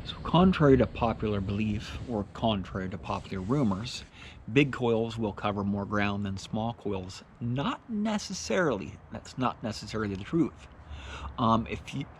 So contrary to popular belief, or contrary to popular rumors, big coils will cover more ground than small coils. Not necessarily. That's not necessarily the truth.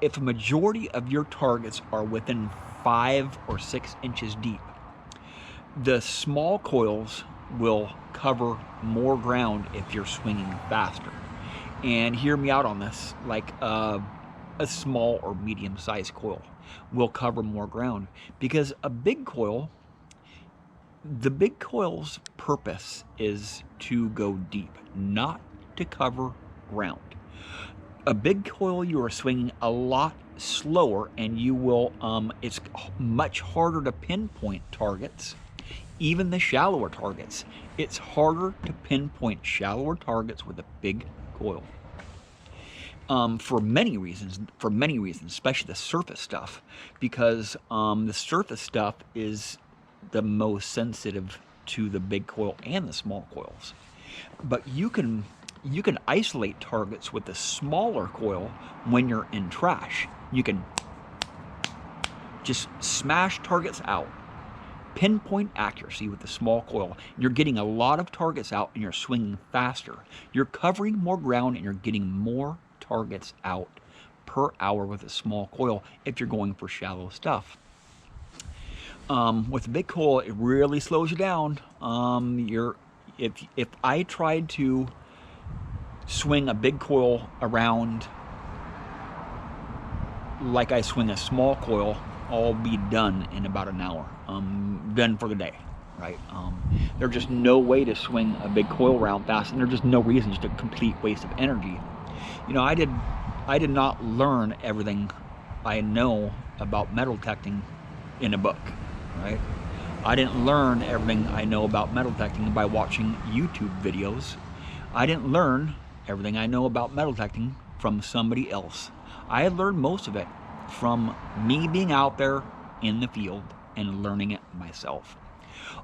If a majority of your targets are within 5 or 6 inches deep, the small coils will cover more ground if you're swinging faster. And hear me out on this, like a small or medium-sized coil will cover more ground, because the big coil's purpose is to go deep, not to cover ground. A big coil, you are swinging a lot slower, and you will it's much harder to pinpoint targets, even the shallower targets. It's harder to pinpoint shallower targets with a big coil. For many reasons, especially the surface stuff, because the surface stuff is the most sensitive to the big coil and the small coils. But you can isolate targets with the smaller coil when you're in trash. You can just smash targets out. Pinpoint accuracy with the small coil. You're getting a lot of targets out, and you're swinging faster. You're covering more ground, and you're getting more targets out per hour with a small coil if you're going for shallow stuff. With a big coil, it really slows you down. If I tried to swing a big coil around like I swing a small coil, I'll be done in about an hour. Done for the day, right? There's just no way to swing a big coil around fast, and there's just no reason. Just a complete waste of energy. You know, I did not learn everything I know about metal detecting in a book, right? I didn't learn everything I know about metal detecting by watching YouTube videos. I didn't learn everything I know about metal detecting from somebody else. I had learned most of it from me being out there in the field and learning it myself.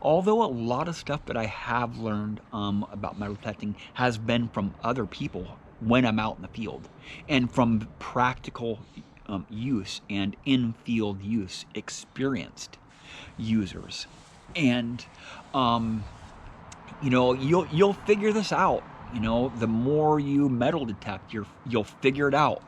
Although a lot of stuff that I have learned about metal detecting has been from other people when I'm out in the field, and from practical use and in-field use, experienced users. And you know, you'll figure this out. You know, the more you metal detect, you'll figure it out,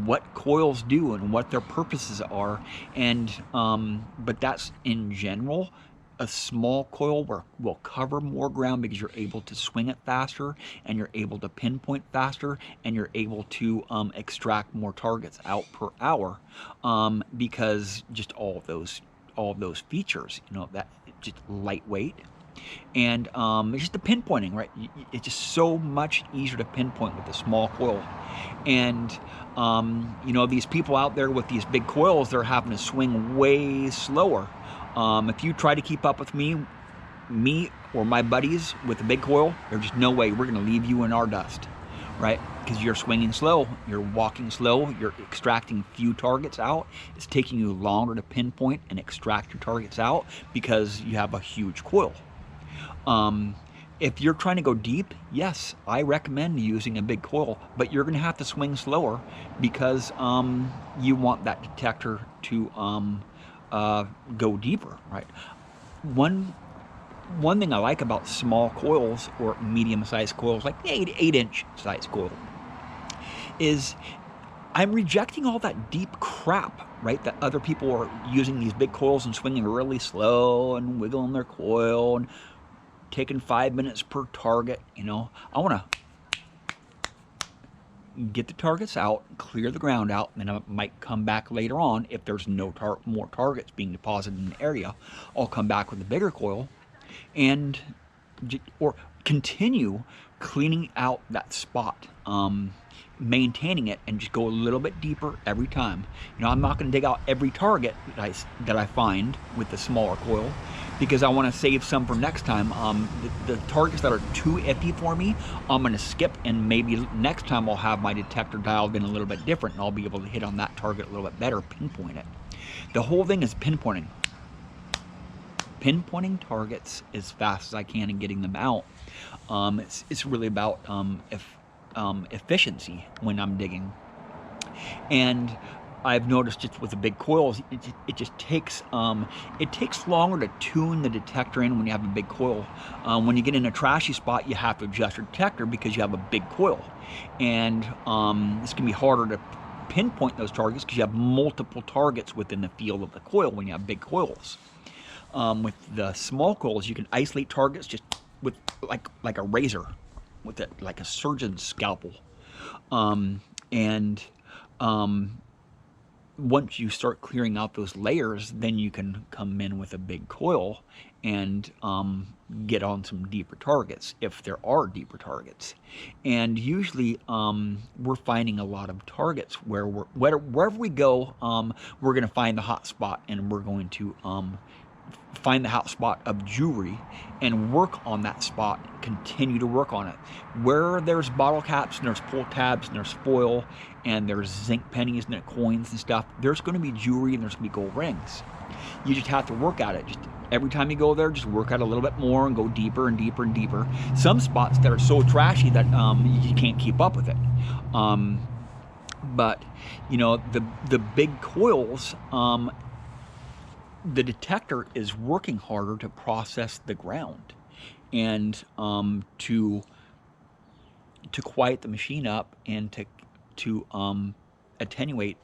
what coils do and what their purposes are. And but that's in general. A small coil will cover more ground because you're able to swing it faster, and you're able to pinpoint faster, and you're able to extract more targets out per hour, because just all of those features, you know, that just lightweight, and it's just the pinpointing, right? It's just so much easier to pinpoint with a small coil. And you know, these people out there with these big coils, they're having to swing way slower. If you try to keep up with me or my buddies with a big coil, there's just no way. We're going to leave you in our dust, right? Because you're swinging slow, you're walking slow, you're extracting few targets out. It's taking you longer to pinpoint and extract your targets out because you have a huge coil. If you're trying to go deep, yes, I recommend using a big coil, but you're going to have to swing slower because you want that detector to go deeper, right? One thing I like about small coils or medium-sized coils, like the 8-inch size coil, is I'm rejecting all that deep crap, right? That other people are using these big coils and swinging really slow and wiggling their coil and taking 5 minutes per target. You know, I want to get the targets out, clear the ground out, and then I might come back later on if there's no more targets being deposited in the area. I'll come back with a bigger coil and or continue cleaning out that spot, maintaining it, and just go a little bit deeper every time. You know, I'm not going to dig out every target that I find with the smaller coil, because I want to save some for next time. The targets that are too iffy for me, I'm going to skip, and maybe next time I'll have my detector dialed in a little bit different, and I'll be able to hit on that target a little bit better, pinpoint it. The whole thing is pinpointing. Pinpointing targets as fast as I can and getting them out. It's really about efficiency when I'm digging. And I've noticed just with the big coils, it just takes it takes longer to tune the detector in when you have a big coil. When you get in a trashy spot, you have to adjust your detector because you have a big coil, and it's gonna be harder to pinpoint those targets because you have multiple targets within the field of the coil when you have big coils. With the small coils, you can isolate targets just with like a razor, with it like a surgeon's scalpel, and once you start clearing out those layers, then you can come in with a big coil and get on some deeper targets, if there are deeper targets. And usually we're finding a lot of targets where wherever we go, we're going to find the hot spot, and we're going to find the hot spot of jewelry and work on that spot, continue to work on it. Where there's bottle caps and there's pull tabs and there's foil and there's zinc pennies and coins and stuff, there's going to be jewelry and there's going to be gold rings. You just have to work at it. Just every time you go there, just work at it a little bit more and go deeper and deeper and deeper. Some spots that are so trashy that you can't keep up with it. But you know, the big coils, the detector is working harder to process the ground and to quiet the machine up and to attenuate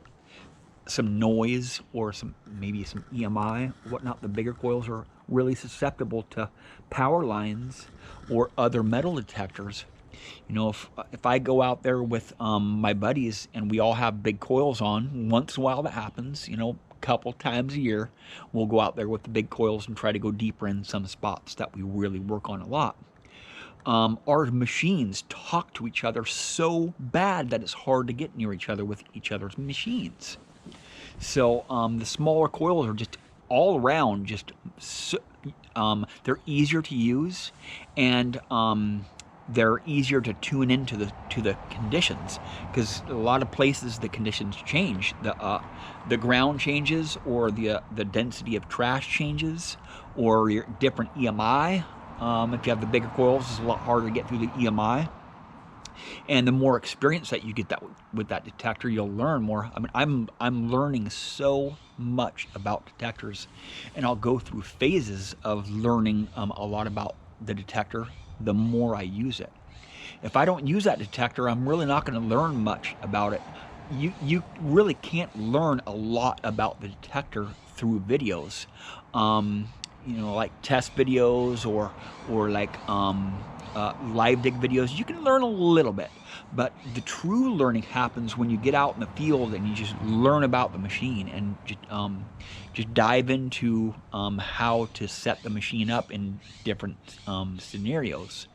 some noise or maybe some EMI or whatnot. The bigger coils are really susceptible to power lines or other metal detectors. You know, if I go out there with my buddies and we all have big coils on, once in a while that happens, you know, a couple times a year, we'll go out there with the big coils and try to go deeper in some spots that we really work on a lot. Our machines talk to each other so bad that it's hard to get near each other with each other's machines. So the smaller coils are just all around, just they're easier to use, and they're easier to tune into the conditions, because a lot of places the conditions change. The ground changes, or the density of trash changes, or your different EMI. If you have the bigger coils, it's a lot harder to get through the EMI. And the more experience that you get with that detector, you'll learn more. I mean, I'm learning so much about detectors, and I'll go through phases of learning a lot about the detector the more I use it. If I don't use that detector, I'm really not going to learn much about it. You really can't learn a lot about the detector through videos. You know, like test videos or like live dig videos. You can learn a little bit, but the true learning happens when you get out in the field and you just learn about the machine and just dive into how to set the machine up in different scenarios.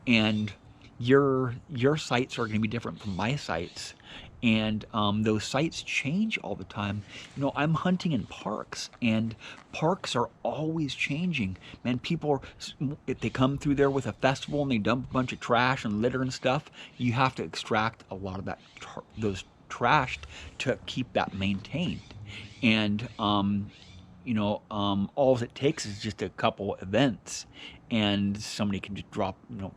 And your sites are going to be different from my sites, and those sites change all the time. You know, I'm hunting in parks, and parks are always changing. Man, people if they come through there with a festival and they dump a bunch of trash and litter and stuff, you have to extract a lot of that those trash to keep that maintained. And you know, all it takes is just a couple events, and somebody can just drop, you know,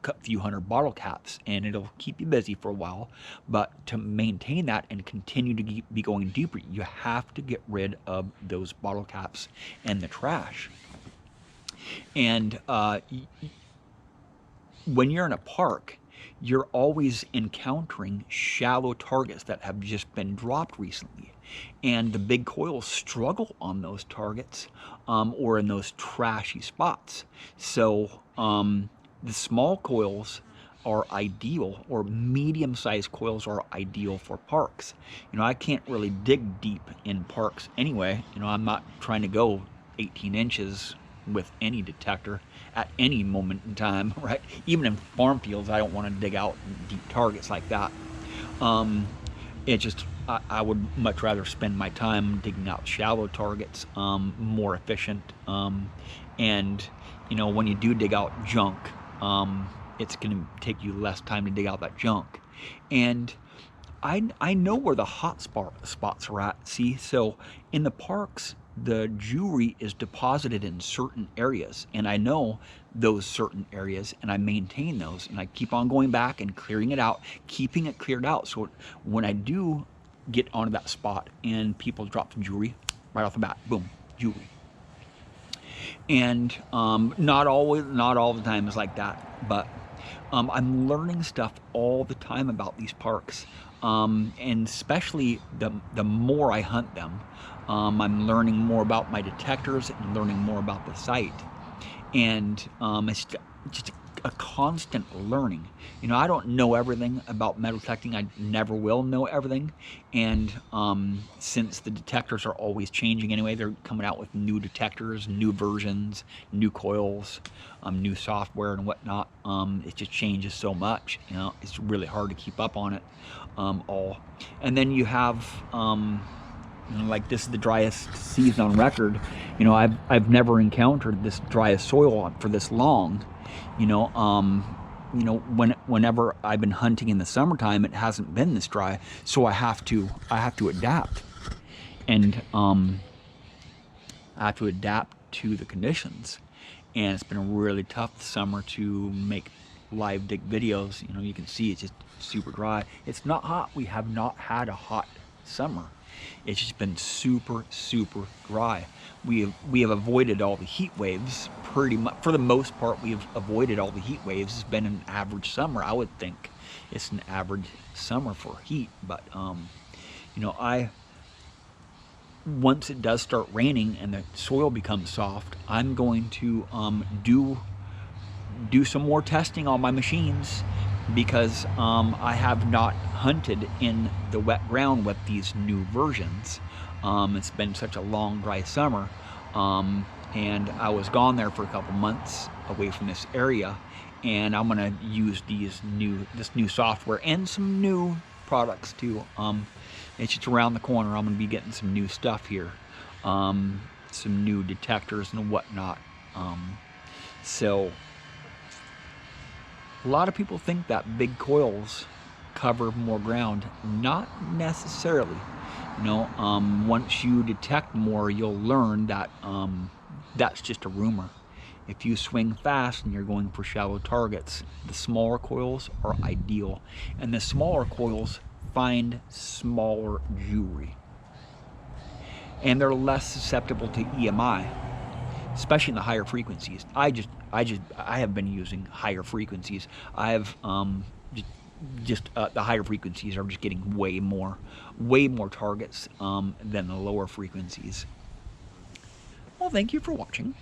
a few hundred bottle caps, and it'll keep you busy for a while. But to maintain that and continue to be going deeper, you have to get rid of those bottle caps and the trash. And when you're in a park, you're always encountering shallow targets that have just been dropped recently, and the big coils struggle on those targets or in those trashy spots. So the small coils are ideal, or medium-sized coils are ideal for parks. You know, I can't really dig deep in parks anyway. You know, I'm not trying to go 18 inches with any detector at any moment in time, right? Even in farm fields, I don't want to dig out deep targets like that. It just, I would much rather spend my time digging out shallow targets, more efficient. And, you know, when you do dig out junk, it's going to take you less time to dig out that junk. And I know where the hot spots are at. See, so in the parks, the jewelry is deposited in certain areas, and I know those certain areas, and I maintain those, and I keep on going back and clearing it out, keeping it cleared out, so when I do get onto that spot and people drop some jewelry right off the bat. Boom, jewelry. And not all the time is like that, but I'm learning stuff all the time about these parks, and especially the more I hunt them, I'm learning more about my detectors and learning more about the site, and it's just a constant learning. You know, I don't know everything about metal detecting. I never will know everything. And since the detectors are always changing anyway, they're coming out with new detectors, new versions, new coils, new software and whatnot. It just changes so much. You know, it's really hard to keep up on it all. And then you have you know, like this is the driest season on record. You know, I've never encountered this driest soil for this long. You know, whenever I've been hunting in the summertime, it hasn't been this dry, so I have to adapt, and I have to adapt to the conditions. And it's been a really tough summer to make live dig videos. You know, you can see it's just super dry. It's not hot. We have not had a hot summer. It's just been super dry. We have avoided all the heat waves pretty much. For the most part, we have avoided all the heat waves. It's been an average summer. I would think it's an average summer for heat, but you know, once it does start raining and the soil becomes soft, I'm going to do some more testing on my machines, because I have not hunted in the wet ground with these new versions. It's been such a long, dry summer, and I was gone there for a couple months away from this area, and I'm gonna use this new software and some new products too. It's just around the corner. I'm gonna be getting some new stuff here, some new detectors and whatnot. So a lot of people think that big coils cover more ground. Not necessarily. You know, once you detect more, you'll learn that that's just a rumor. If you swing fast and you're going for shallow targets, the smaller coils are ideal. And the smaller coils find smaller jewelry. And they're less susceptible to EMI, especially in the higher frequencies. I have been using higher frequencies. I have the higher frequencies are just getting way more targets than the lower frequencies. Well, thank you for watching.